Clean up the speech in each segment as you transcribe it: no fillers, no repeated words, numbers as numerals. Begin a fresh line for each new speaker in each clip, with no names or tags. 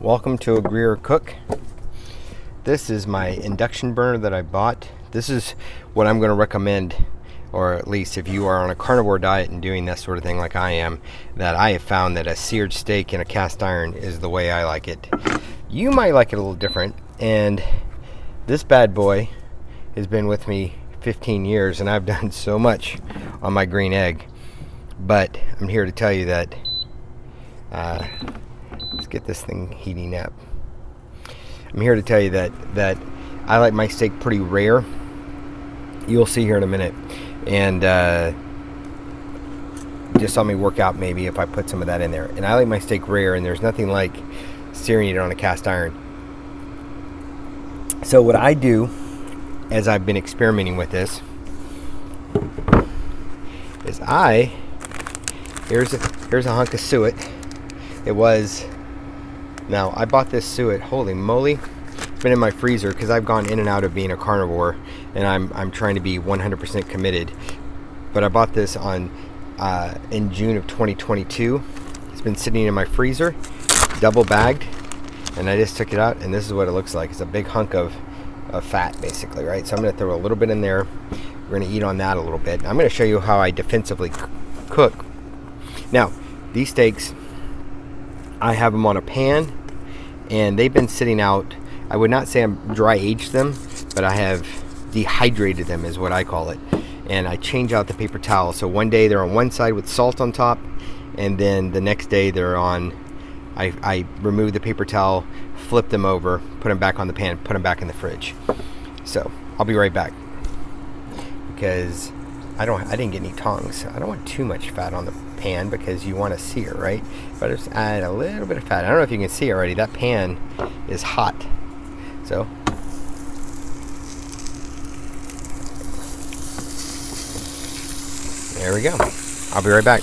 Welcome to a Grill Cook. This is my induction burner that I bought. This is what I'm going to recommend, or at least if you are on a carnivore diet and doing that sort of thing like I am, that I have found that a seared steak in a cast iron is the way I like it. You might like it a little different, and this bad boy has been with me 15 years and I've done so much on my green egg, but I'm here to tell you that let's get this thing heating up. I'm here to tell you that I like my steak pretty rare. You'll see here in a minute. And just saw me work out maybe if I put some of that in there. And I like my steak rare, and there's nothing like searing it on a cast iron. So what I do, as I've been experimenting with this, is here's a hunk of suet. It was, now I bought this suet, holy moly, it's been in my freezer because I've gone in and out of being a carnivore, and I'm trying to be 100% committed. But I bought this in June of 2022. It's been sitting in my freezer, double bagged, and I just took it out, and this is what it looks like. It's a big hunk of fat, basically, right? So I'm going to throw a little bit in there. We're going to eat on that a little bit. I'm going to show you how I defensively cook. Now, these steaks, I have them on a pan, and they've been sitting out. I would not say I'm dry aged them, but I have dehydrated them, is what I call it. And I change out the paper towel. So one day they're on one side with salt on top, and then the next day they're on, I remove the paper towel, flip them over, put them back on the pan, put them back in the fridge. So I'll be right back, because I didn't get any tongs. I don't want too much fat on the pan because you want to sear, right? But I just add a little bit of fat. I don't know if you can see already, that pan is hot. So there we go. I'll be right back.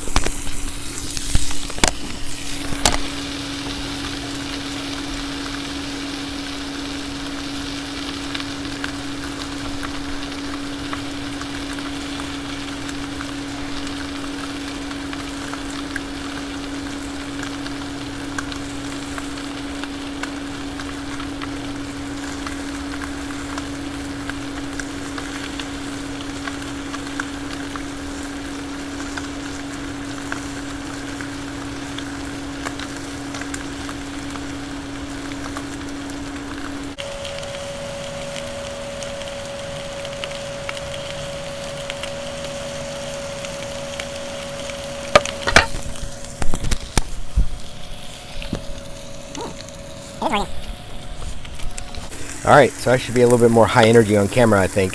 Alright, so I should be a little bit more high energy on camera, I think.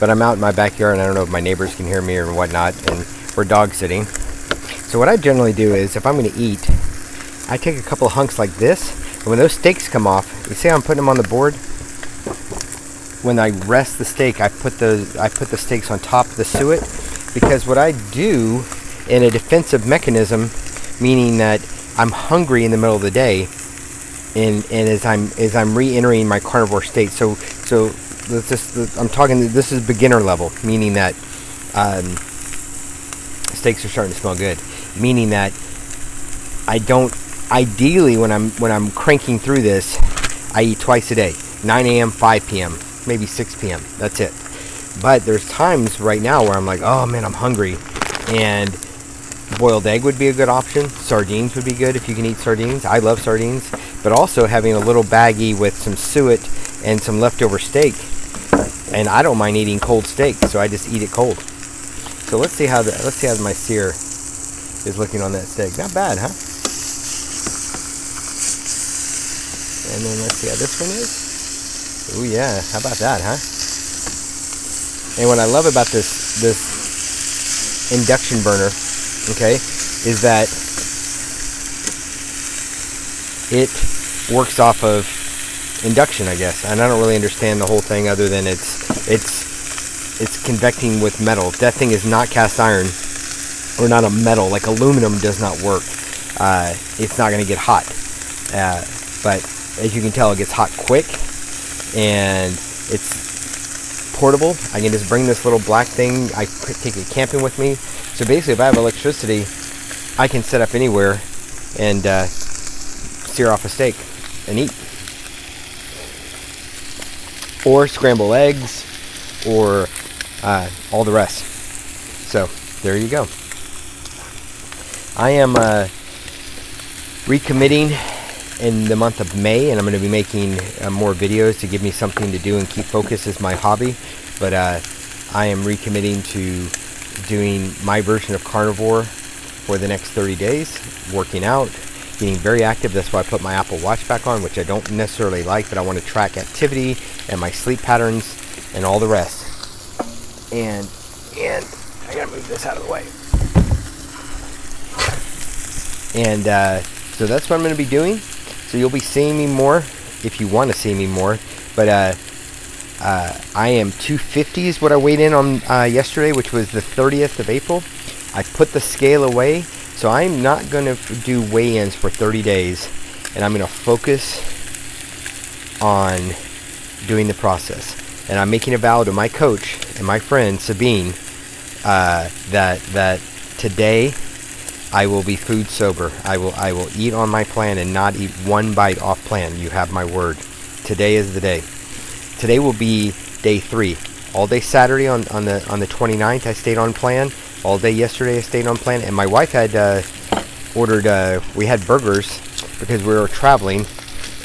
But I'm out in my backyard, and I don't know if my neighbors can hear me or whatnot, and we're dog sitting. So what I generally do is, if I'm going to eat, I take a couple of hunks like this, and when those steaks come off, you see how I'm putting them on the board? When I rest the steak, I put the steaks on top of the suet, because what I do in a defensive mechanism, meaning that I'm hungry in the middle of the day, and as I'm re-entering my carnivore state. So I'm talking. This is beginner level, meaning that steaks are starting to smell good. Meaning that I don't. Ideally, when I'm cranking through this, I eat twice a day, 9 a.m., 5 p.m., maybe 6 p.m. That's it. But there's times right now where I'm like, oh man, I'm hungry, and boiled egg would be a good option. Sardines would be good if you can eat sardines. I love sardines. But also having a little baggie with some suet and some leftover steak. And I don't mind eating cold steak, so I just eat it cold. So let's see how my sear is looking on that steak. Not bad, huh? And then let's see how this one is. Ooh yeah, how about that, huh? And what I love about this induction burner, okay, is that it works off of induction, I guess. And I don't really understand the whole thing other than it's convecting with metal. That thing is not cast iron, or not a metal, like aluminum does not work. It's not going to get hot. But as you can tell, it gets hot quick, and it's portable. I can just bring this little black thing, I take it camping with me. So basically, if I have electricity, I can set up anywhere and sear off a steak and eat. Or scramble eggs, or all the rest. So there you go. I am recommitting in the month of May, and I'm going to be making more videos to give me something to do and keep focus as my hobby. But I am recommitting to doing my version of carnivore for the next 30 days, working out, getting very active. That's why I put my Apple Watch back on, which I don't necessarily like, but I want to track activity and my sleep patterns and all the rest. And I gotta move this out of the way. And so that's what I'm going to be doing. So you'll be seeing me more if you want to see me more. But I am 250 is what I weighed in on yesterday, which was the 30th of April. I put the scale away, so I'm not going to do weigh-ins for 30 days, and I'm going to focus on doing the process. And I'm making a vow to my coach and my friend Sabine that today I will be food sober. I will eat on my plan and not eat one bite off plan. You have my word. Today is the day. Today will be day 3. All day Saturday on the 29th I stayed on plan. All day yesterday I stayed on plan, and my wife had ordered. We had burgers because we were traveling,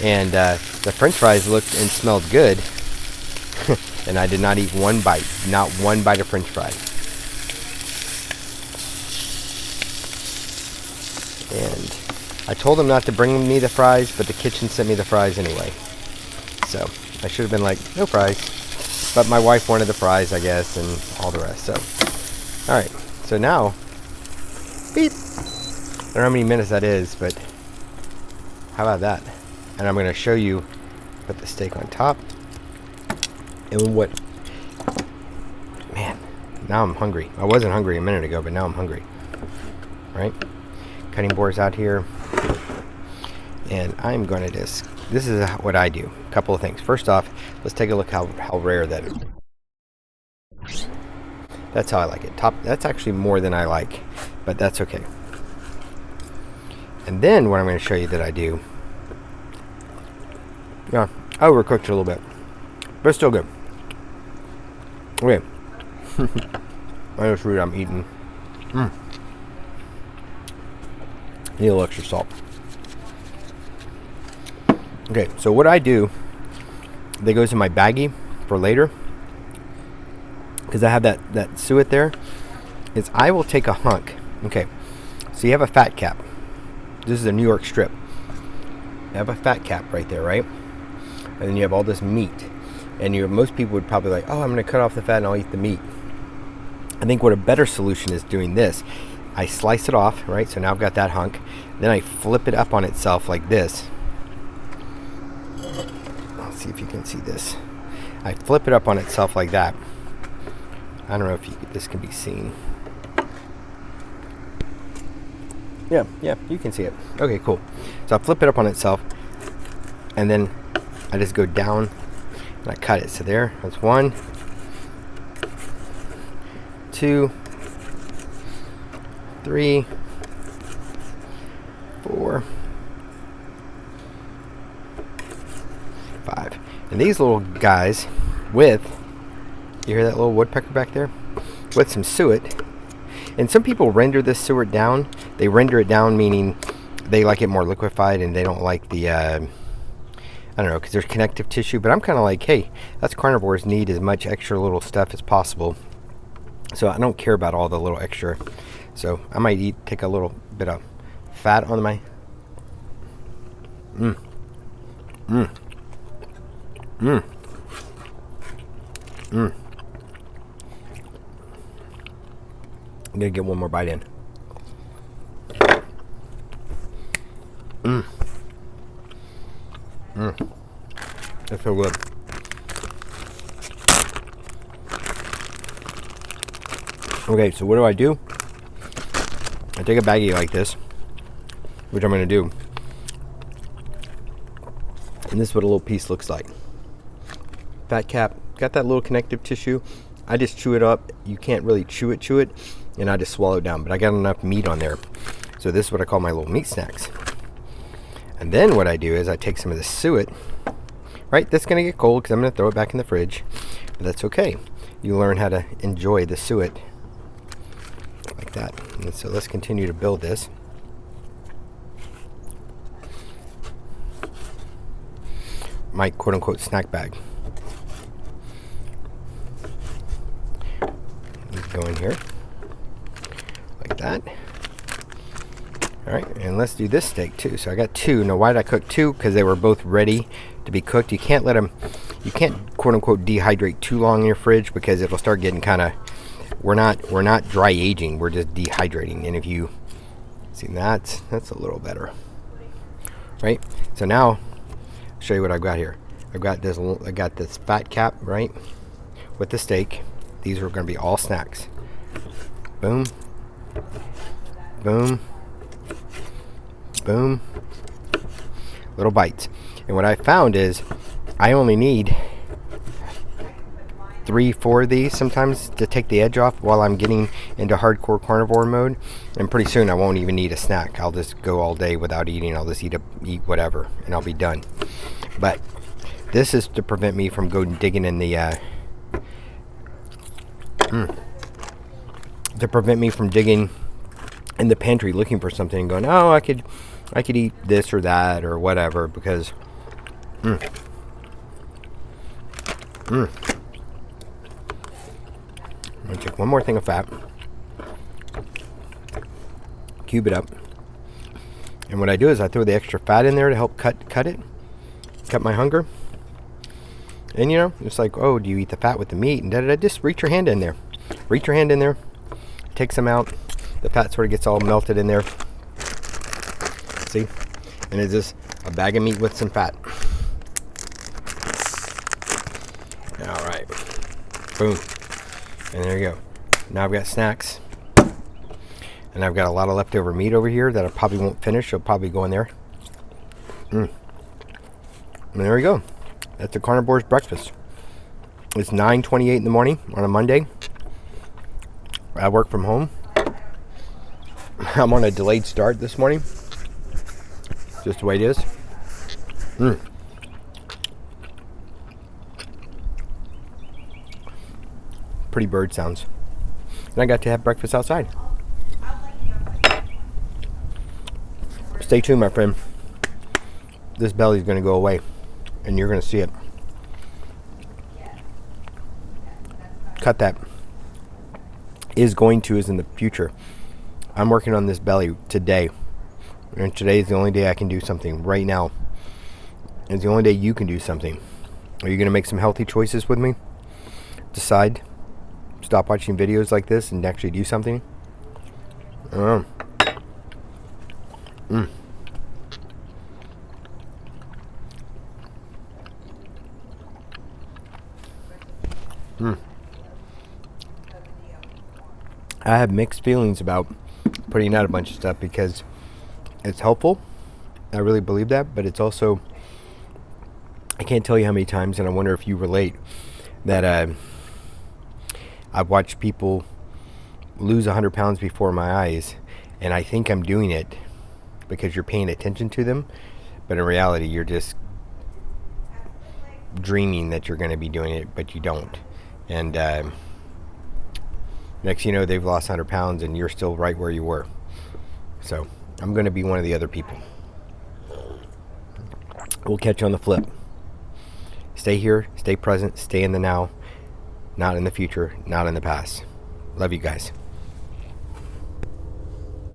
and the French fries looked and smelled good, and I did not eat one bite, not one bite of French fries. And I told them not to bring me the fries, but the kitchen sent me the fries anyway. So I should have been like, no fries. But my wife wanted the fries, I guess, and all the rest. So, all right. So now, beep. I don't know how many minutes that is, but how about that? And I'm going to show you, put the steak on top. And what, man, now I'm hungry. I wasn't hungry a minute ago, but now I'm hungry. All right. Cutting boards out here. And I'm going to just, this is what I do. A couple of things. First off, let's take a look how rare that is. That's how I like it. That's actually more than I like, but that's okay. And then what I'm going to show you that I do, yeah, I overcooked it a little bit, but it's still good. Okay. I know it's rude, I'm eating. Need a little extra salt. Okay, so what I do that goes in my baggie for later, because I have that suet there, is I will take a hunk. Okay, so you have a fat cap. This is a New York strip. You have a fat cap right there, right? And then you have all this meat. And most people would probably like, oh, I'm going to cut off the fat and I'll eat the meat. I think what a better solution is doing this. I slice it off, right? So now I've got that hunk. Then I flip it up on itself like this. Let's see if you can see this. I flip it up on itself like that. I don't know if this can be seen. Yeah, you can see it. Okay, cool. So I flip it up on itself, and then I just go down and I cut it. So that's 1, 2, 3, 4, 5. And these little guys with, you hear that little woodpecker back there? With some suet. And some people render this suet down. They render it down meaning they like it more liquefied, and they don't like the, I don't know, because there's connective tissue. But I'm kind of like, hey, that's carnivores need as much extra little stuff as possible. So I don't care about all the little extra. So I might take a little bit of fat on my, I'm gonna get one more bite in. That's so good. Okay, so what do? I take a baggie like this, which I'm gonna do. And this is what a little piece looks like. Fat cap, got that little connective tissue. I just chew it up. You can't really chew it, and I just swallow it down. But I got enough meat on there. So this is what I call my little meat snacks. And then what I do is I take some of the suet. Right, that's going to get cold because I'm going to throw it back in the fridge. But that's okay. You learn how to enjoy the suet like that. And so let's continue to build this. My quote-unquote snack bag. Go in here like that. All right, and let's do this steak too. So I got two. Now, why did I cook two? Because they were both ready to be cooked. You can't let them, you can't quote-unquote dehydrate too long in your fridge because it'll start getting kind of, we're not dry aging, we're just dehydrating. And if you see, that's a little better, right? So now I'll show you what I've got here. I got this fat cap, right, with the steak. These are going to be all snacks. Boom, boom, boom, little bites. And what I found is I only need 3-4 of these sometimes to take the edge off while I'm getting into hardcore carnivore mode. And pretty soon I won't even need a snack. I'll just go all day without eating. I'll just eat whatever and I'll be done. But this is to prevent me from going digging in the to prevent me from digging in the pantry looking for something and going, oh, I could eat this or that or whatever, because I'm gonna take one more thing of fat, cube it up, and what I do is I throw the extra fat in there to help cut my hunger. And you know, it's like, oh, do you eat the fat with the meat? And da-da-da. Just reach your hand in there. Reach your hand in there. Take some out. The fat sort of gets all melted in there. See? And it's just a bag of meat with some fat. All right. Boom. And there you go. Now I've got snacks. And I've got a lot of leftover meat over here that I probably won't finish. It'll probably go in there. And there we go. That's a carnivore's breakfast. It's 9:28 in the morning on a Monday. I work from home. I'm on a delayed start this morning. Just the way it is. Pretty bird sounds. And I got to have breakfast outside. Stay tuned, my friend. This belly's going to go away. And you're going to see it. Cut that. Is in the future. I'm working on this belly today. And today is the only day I can do something. Right now. It's the only day you can do something. Are you going to make some healthy choices with me? Decide. Stop watching videos like this and actually do something? I don't know. I have mixed feelings about putting out a bunch of stuff because it's helpful. I really believe that, but it's also, I can't tell you how many times, and I wonder if you relate, that I've watched people lose 100 pounds before my eyes, and I think I'm doing it because you're paying attention to them, but in reality you're just dreaming that you're going to be doing it, but you don't. And next you know, they've lost 100 pounds and you're still right where you were. So I'm going to be one of the other people. We'll catch you on the flip. Stay here, stay present, stay in the now, not in the future, not in the past. Love you guys.